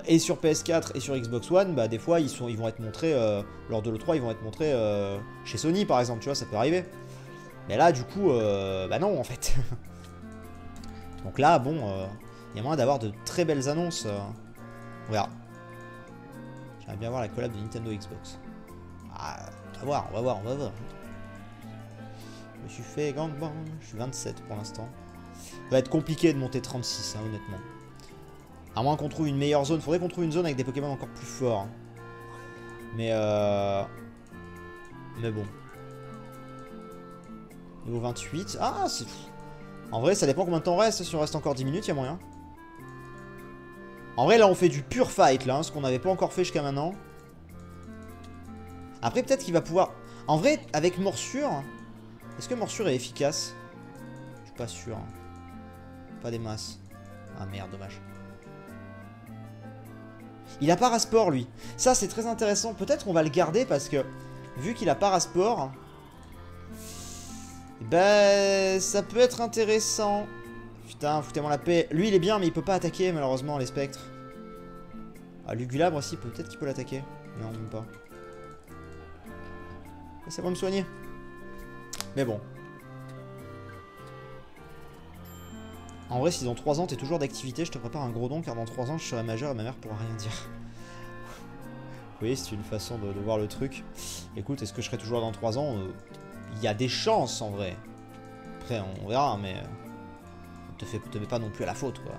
et sur PS4 et sur Xbox One, bah des fois ils vont être montrés lors de l'E3, ils vont être montrés chez Sony par exemple, tu vois, ça peut arriver. Mais là du coup, bah non en fait. Donc là, bon, il y a moyen d'avoir de très belles annonces. On verra. J'aimerais bien voir la collab de Nintendo Xbox. Ah, on va voir. Je me suis fait gangbang, je suis 27 pour l'instant. Ça va être compliqué de monter 36, hein, honnêtement. À moins qu'on trouve une meilleure zone. Faudrait qu'on trouve une zone avec des Pokémon encore plus forts. Mais bon. Niveau 28. Ah, c'est... En vrai, ça dépend combien de temps on reste. Si on reste encore 10 minutes, il y a moyen. En vrai, là, on fait du pur fight, là. Hein, ce qu'on n'avait pas encore fait jusqu'à maintenant. Après, peut-être qu'il va pouvoir... En vrai, avec Morsure... Est-ce que Morsure est efficace? Je suis pas sûr. Pas des masses. Ah merde, dommage. Il a Parasport, lui. Ça, c'est très intéressant. Peut-être qu'on va le garder parce que, vu qu'il a Parasport, ben, ça peut être intéressant. Putain, foutez-moi la paix. Lui, il est bien, mais il peut pas attaquer, malheureusement, les spectres. Ah, Lugulabre aussi, peut-être qu'il peut l'attaquer. Non, même pas. C'est bon de me soigner. Mais bon. En vrai, si dans 3 ans t'es toujours d'activité, je te prépare un gros don car dans 3 ans je serai majeur et ma mère pourra rien dire. Oui, c'est une façon de voir le truc. Écoute, est-ce que je serai toujours dans 3 ans? Il y a des chances en vrai. Après, on verra, mais te mets pas non plus à la faute, quoi.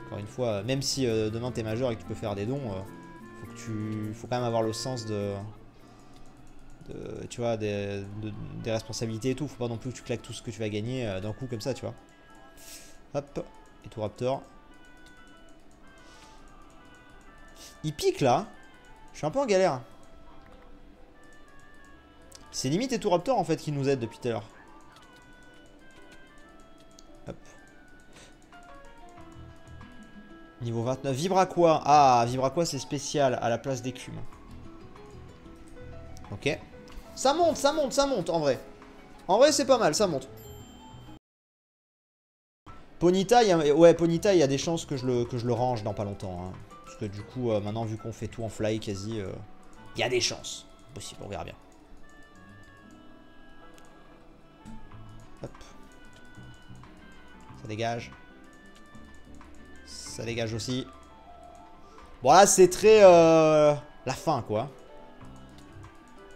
Encore une fois, même si demain t'es majeur et que tu peux faire des dons, faut quand même avoir le sens tu vois, des responsabilités et tout. Faut pas non plus que tu claques tout ce que tu vas gagner d'un coup comme ça, tu vois. Hop, et tout Raptor. Il pique là. Je suis un peu en galère. C'est limite et tout Raptor en fait qui nous aide depuis tout à l'heure. Hop. Niveau 29. Vibraqua. Ah, Vibraqua c'est spécial à la place d'écume. Ok. Ça monte en vrai. En vrai c'est pas mal, ça monte. Ponyta, Ponyta, il y a des chances que je le range dans pas longtemps. Hein. Parce que du coup, maintenant, vu qu'on fait tout en fly quasi, il y a des chances. Possible, on verra bien. Hop. Ça dégage. Ça dégage aussi. Bon, là, c'est très... la fin, quoi.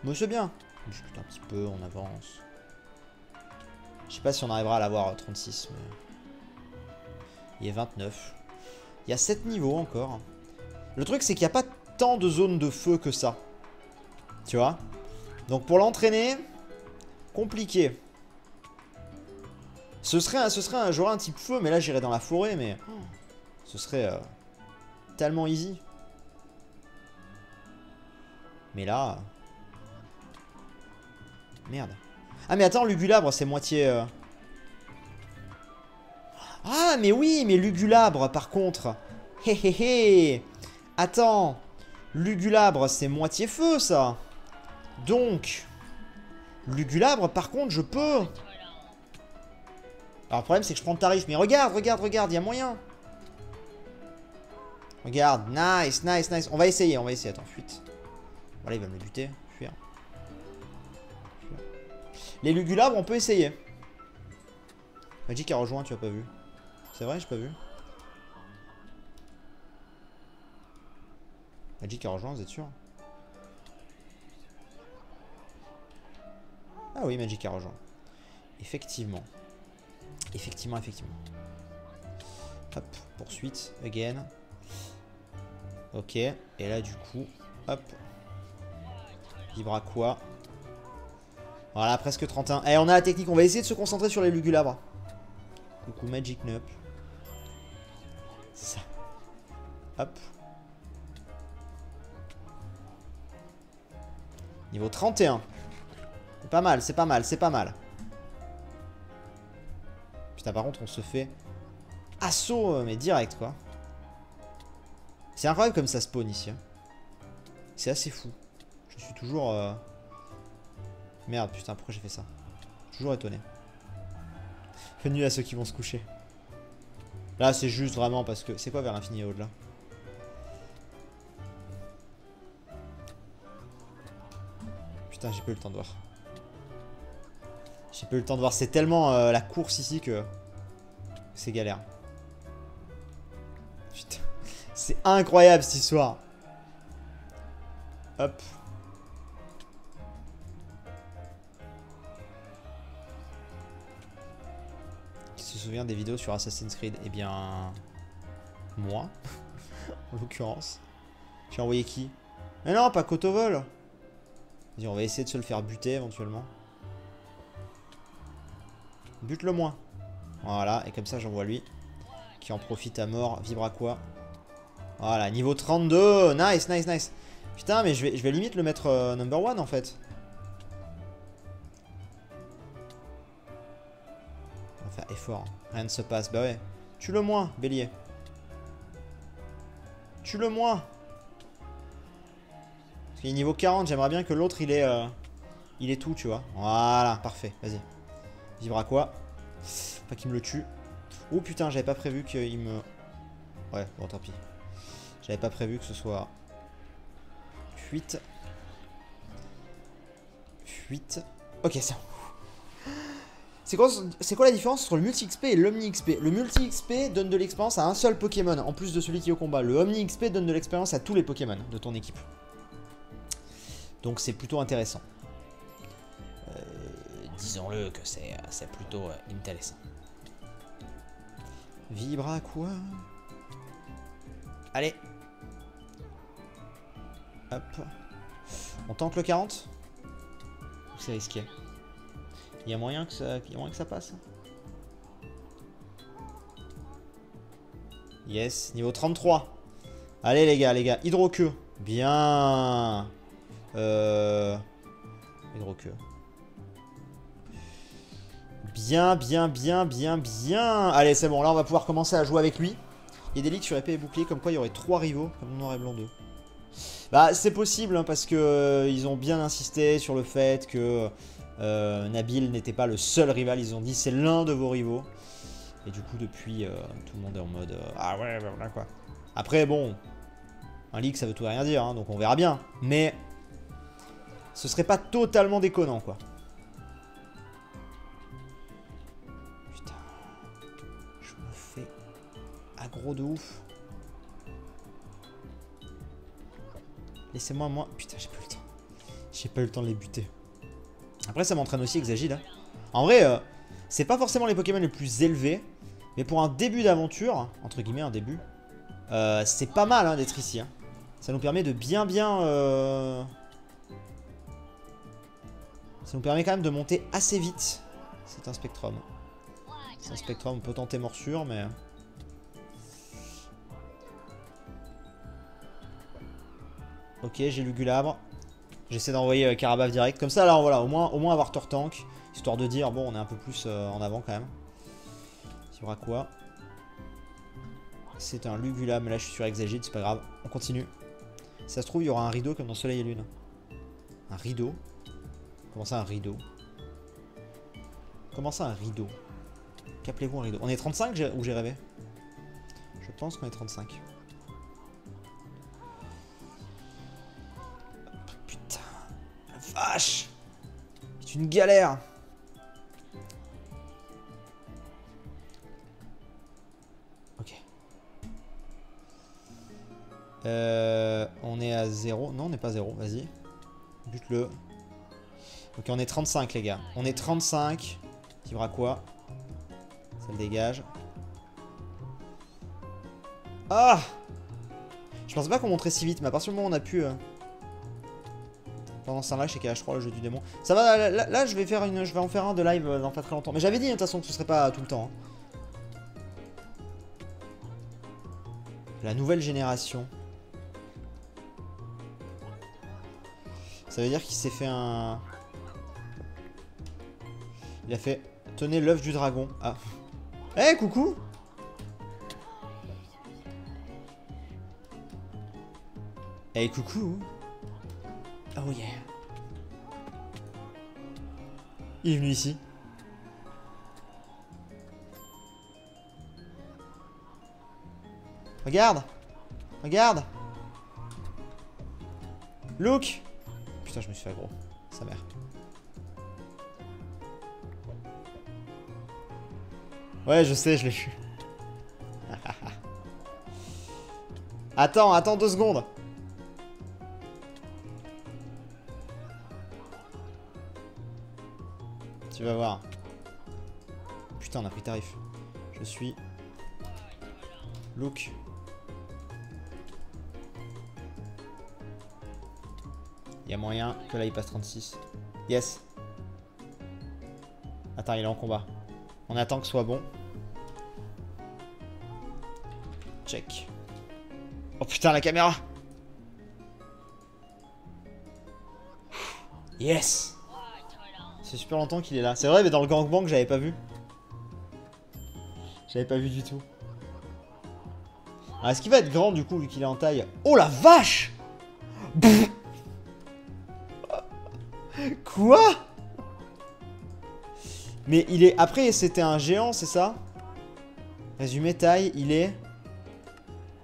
Mais c'est bien. On discute un petit peu, on avance. Je sais pas si on arrivera à l'avoir 36, mais... Il est 29. Il y a 7 niveaux encore. Le truc, c'est qu'il n'y a pas tant de zones de feu que ça. Tu vois? Donc pour l'entraîner, compliqué. J'aurais un type feu, mais là j'irais dans la forêt, mais... Ce serait tellement easy. Mais là... Merde. Ah mais attends, Lugulabre, c'est moitié... Ah, mais oui, mais Lugulabre, par contre. Hé hé hé. Attends. Lugulabre, c'est moitié feu, ça. Donc. Lugulabre, par contre, je peux. Alors, le problème, c'est que je prends le tarif. Mais regarde, il y a moyen. Regarde, nice. On va essayer. Attends, fuite. Voilà, il va me le buter. Fuir. Les Lugulabres, on peut essayer. Magic a rejoint, tu as pas vu. C'est vrai, j'ai pas vu. Magic a rejoint, vous êtes sûr? Ah oui, Magic a rejoint. Effectivement. Effectivement. Hop, poursuite, again. Ok, et là du coup, hop. Vibraqua. Voilà, presque 31. Eh, on a la technique. On va essayer de se concentrer sur les lugulabres. Coucou Magic Nup. C'est ça. Hop. Niveau 31. C'est pas mal, c'est pas mal, c'est pas mal. Putain, par contre, on se fait assaut, mais direct, quoi. C'est incroyable comme ça spawn ici. Hein. C'est assez fou. Je suis toujours... Merde, putain, pourquoi j'ai fait ça? Toujours étonné. Bonne nuit à ceux qui vont se coucher. Là, c'est juste vraiment parce que... C'est quoi vers l'infini et au-delà? Putain, j'ai pas eu le temps de voir. J'ai pas eu le temps de voir. C'est tellement la course ici que... C'est galère. Putain. C'est incroyable cette histoire. Hop. Qui se souvient des vidéos sur Assassin's Creed? Eh bien... Moi. En l'occurrence. J'ai envoyé qui? Mais non, pas Kotovol. Vas-y, on va essayer de se le faire buter éventuellement. Bute-le moins. Voilà, et comme ça j'envoie lui. Qui en profite à mort. Vibre à quoi? Voilà, niveau 32. Nice, nice, nice. Putain, mais je vais limite le mettre number 1 en fait. On va faire effort. Rien ne se passe. Bah ouais. Tue-le moins, bélier. Tue-le moins. Parce qu'il est niveau 40, j'aimerais bien que l'autre il est tout, tu vois. Voilà, parfait, vas-y. Vibre à quoi? Pas qu'il me le tue. Oh putain, j'avais pas prévu qu'il me... Ouais, bon tant pis. J'avais pas prévu que ce soit... Fuite. Fuite. Ok, ça. C'est quoi la différence entre le multi-XP et l'Omni-XP? Le multi-XP donne de l'expérience à un seul Pokémon, en plus de celui qui est au combat. Le Omni-XP donne de l'expérience à tous les Pokémon de ton équipe. Donc c'est plutôt intéressant. Disons-le que c'est plutôt intéressant. Vibre à quoi? Allez. Hop. On tente le 40? C'est risqué. Il y a moyen que ça passe? Yes, niveau 33. Allez les gars, hydroqueue. Bien. Hydroqueue. Bien. Allez, c'est bon, là on va pouvoir commencer à jouer avec lui. Il y a des ligues sur épée et bouclier, comme quoi il y aurait 3 rivaux, comme noir et blanc 2. Bah, c'est possible, hein, parce que ils ont bien insisté sur le fait que Nabil n'était pas le seul rival. Ils ont dit c'est l'un de vos rivaux. Et du coup, depuis, tout le monde est en mode ah ouais, bah, voilà quoi. Après, bon, un leak ça veut tout et rien dire, hein, donc on verra bien. Mais ce serait pas totalement déconnant, quoi. Putain, je me fais aggro de ouf. Laissez-moi, moi. Putain, j'ai pas eu le temps. J'ai pas eu le temps de les buter. Après, ça m'entraîne aussi Exagide. Hein. En vrai, c'est pas forcément les Pokémon les plus élevés. Mais pour un début d'aventure, entre guillemets, un début, c'est pas mal hein, d'être ici. Hein. Ça nous permet de bien. Ça nous permet quand même de monter assez vite. C'est un Spectrum. C'est un Spectrum, on peut tenter morsure, mais. Ok, j'ai Lugulabre. J'essaie d'envoyer Karabaf direct. Comme ça, alors voilà, au moins avoir Tortank. Histoire de dire, bon, on est un peu plus en avant quand même. Il y aura quoi? C'est un Lugulabre, mais là je suis sur Exagide, c'est pas grave. On continue. Si ça se trouve, il y aura un rideau comme dans Soleil et Lune. Un rideau? Comment ça, un rideau? Comment ça, un rideau? Qu'appelez-vous un rideau? On est 35 ou j'ai rêvé? Je pense qu'on est 35. Putain. La vache! C'est une galère! Ok. On est à 0. Non, on n'est pas 0. Vas-y. Bute-le. Ok, on est 35, les gars. On est 35. Vibre à quoi? Ça le dégage. Ah! Je pensais pas qu'on montrait si vite, mais à partir du moment où on a pu... Pendant ce temps-là, chez KH3, le jeu du démon. Ça va, là je vais en faire un de live dans pas très longtemps. Mais j'avais dit, de toute façon, que ce serait pas tout le temps. Hein. La nouvelle génération. Ça veut dire qu'il s'est fait un... Il a fait... Tenez l'œuf du dragon. Ah. Eh, hey, coucou. Eh, hey, coucou. Oh yeah. Il est venu ici. Regarde. Regarde. Look. Putain, je me suis fait aggro. Sa mère. Ouais, je sais, je l'ai vu. Attends 2 secondes. Tu vas voir. Putain, on a pris tarif. Je suis... Look. Il y a moyen que là il passe 36. Yes. Attends, il est en combat. On attend que ce soit bon. Check. Oh putain, la caméra. Yes. C'est super longtemps qu'il est là. C'est vrai, mais dans le gangbang, j'avais pas vu. J'avais pas vu du tout. Est-ce qu'il va être grand du coup, vu qu'il est en taille? Oh la vache. Quoi? Mais il est... Après, c'était un géant, c'est ça? Résumé taille, il est...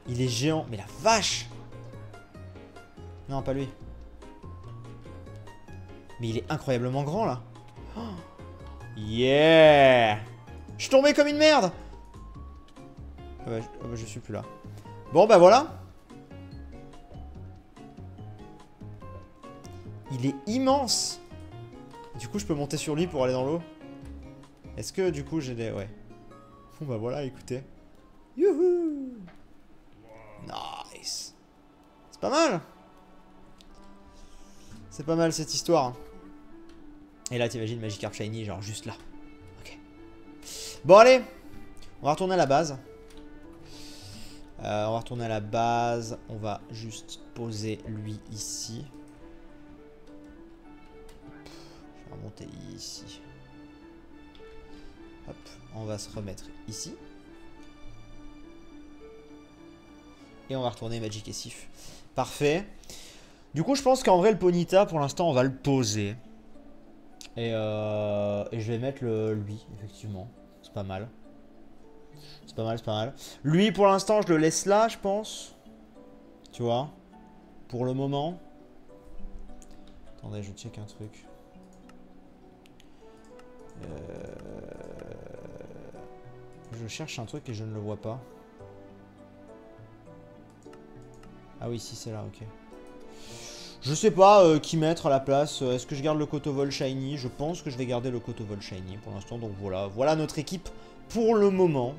Il est géant. Mais la vache! Non, pas lui. Mais il est incroyablement grand, là. Oh. Yeah! Je suis tombé comme une merde! Je suis plus là. Bon, bah voilà. Il est immense. Du coup, je peux monter sur lui pour aller dans l'eau. Est-ce que, du coup, j'ai des... Ouais. Bon, bah voilà, écoutez. Youhou! Nice. C'est pas mal. C'est pas mal, cette histoire. Et là, t'imagines Magikarp Shiny, genre juste là. Ok. Bon, allez. On va retourner à la base. On va retourner à la base. On va juste poser lui ici. Je vais remonter ici. Hop. On va se remettre ici. Et on va retourner Magic et Sif. Parfait. Du coup, je pense qu'en vrai, le Ponyta, pour l'instant, on va le poser. Et je vais mettre lui, effectivement. C'est pas mal. C'est pas mal, c'est pas mal. Lui, pour l'instant, je le laisse là, je pense. Tu vois. Pour le moment. Attendez, je check un truc. Je cherche un truc et je ne le vois pas. Ah oui, si, c'est là, ok. Je sais pas qui mettre à la place. Est-ce que je garde le Kotovol Shiny? Je pense que je vais garder le Kotovol Shiny pour l'instant. Donc voilà, voilà notre équipe pour le moment.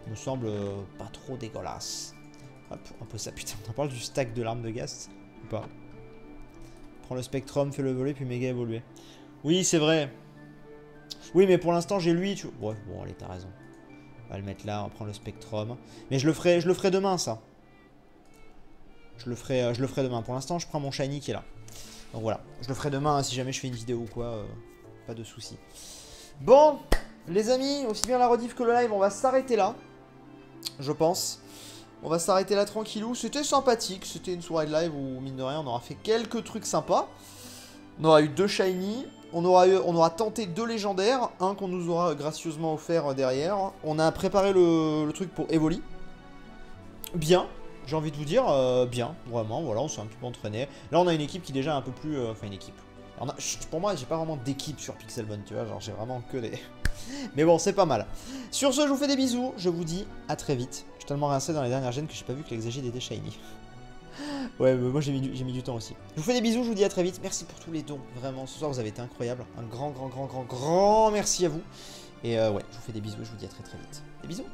Il me semble pas trop dégueulasse. Hop, un peu ça. Putain, on parle du stack de l'arme de Gast ou pas? Prends le Spectrum, fais-le voler, puis méga évoluer. Oui, c'est vrai. Oui, mais pour l'instant, j'ai lui. Tu... Ouais, bon, allez, t'as raison. On va le mettre là, on prend le Spectrum. Mais je le ferai demain, ça. Je le ferai demain. Pour l'instant, je prends mon Shiny qui est là. Donc voilà. Je le ferai demain, hein, si jamais je fais une vidéo ou quoi. Pas de soucis. Bon, les amis, aussi bien la rediff que le live, on va s'arrêter là. Je pense. On va s'arrêter là tranquillou. C'était sympathique. C'était une soirée de live où, mine de rien, on aura fait quelques trucs sympas. On aura eu 2 Shiny. On aura tenté 2 légendaires. Un qu'on nous aura gracieusement offert derrière. On a préparé le truc pour Evoli. Bien. J'ai envie de vous dire, bien, vraiment, voilà, on s'est un petit peu entraîné. Là, on a une équipe qui est déjà un peu plus... Enfin, une équipe. Alors, pour moi, j'ai pas vraiment d'équipe sur Pixelmon, tu vois, genre, j'ai vraiment que des... Mais bon, c'est pas mal. Sur ce, je vous fais des bisous, je vous dis à très vite. Je suis tellement rincé dans les dernières gènes que j'ai pas vu que l'exégide était shiny. Ouais, mais moi, j'ai mis du temps aussi. Je vous fais des bisous, je vous dis à très vite. Merci pour tous les dons, vraiment, ce soir, vous avez été incroyables. Un grand merci à vous. Et ouais, je vous fais des bisous, je vous dis à très vite. Des bisous.